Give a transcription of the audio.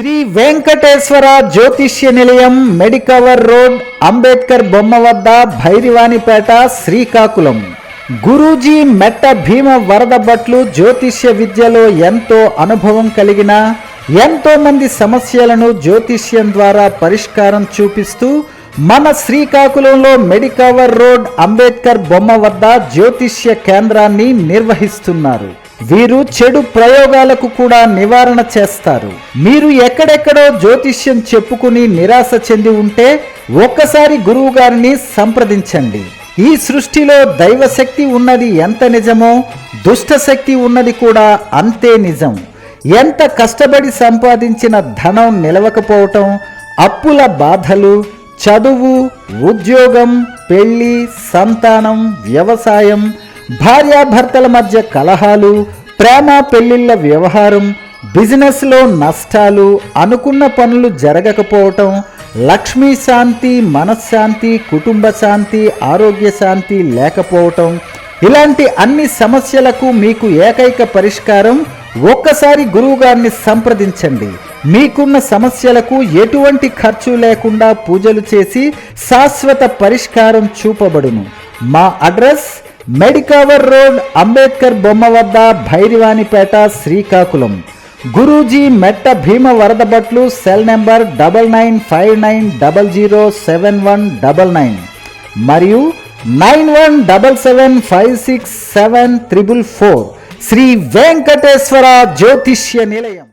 శ్రీ వెంకటేశ్వర జ్యోతిష్య నిలయం, Medicover road, Ambedkar బొమ్మ వద్ద, భైరవానిపేట, శ్రీకాకుళం. గురూజీ మెట్ట భీమ వరద భట్లు జ్యోతిష్య విద్యలో ఎంతో అనుభవం కలిగిన, ఎంతో మంది సమస్యలను జ్యోతిష్యం ద్వారా పరిష్కారం చూపిస్తూ మన శ్రీకాకుళంలో మెడికవర్ రోడ్, అంబేద్కర్ బొమ్మ వద్ద జ్యోతిష్య కేంద్రాన్ని నిర్వహిస్తున్నారు. వీరు చెడు ప్రయోగాలకు కూడా నివారణ చేస్తారు. మీరు ఎక్కడెక్కడో జ్యోతిష్యం చెప్పుకుని నిరాశ చెంది ఉంటే ఒక్కసారి గురువు గారిని సంప్రదించండి. ఈ సృష్టిలో దైవశక్తి ఉన్నది ఎంత నిజమో, దుష్ట శక్తి ఉన్నది కూడా అంతే నిజం. ఎంత కష్టపడి సంపాదించిన ధనం నిలవకపోవటం, అప్పుల బాధలు, చదువు, ఉద్యోగం, పెళ్లి, సంతానం, వ్యవసాయం, భార్యాభర్తల మధ్య కలహాలు, ప్రేమ పెళ్లిళ్ల వ్యవహారం, బిజినెస్లో నష్టాలు, అనుకున్న పనులు జరగకపోవటం, లక్ష్మీ శాంతి, మనశ్శాంతి, కుటుంబ శాంతి, ఆరోగ్య శాంతి లేకపోవటం, ఇలాంటి అన్ని సమస్యలకు మీకు ఏకైక పరిష్కారం ఒక్కసారి గురువుగారిని సంప్రదించండి. మీకున్న సమస్యలకు ఎటువంటి ఖర్చు లేకుండా పూజలు చేసి శాశ్వత పరిష్కారం చూపబడును. మా అడ్రస్ మెడికవర్ రోడ్, అంబేద్కర్ బొమ్మ వద్ద, భైరవానిపేట, శ్రీకాకుళం. గురూజీ మెట్ట భీమ వరద భట్లు, సెల్ నెంబర్ 9959007199 మరియు 9177567444. శ్రీ వెంకటేశ్వర జ్యోతిష్య నిలయం.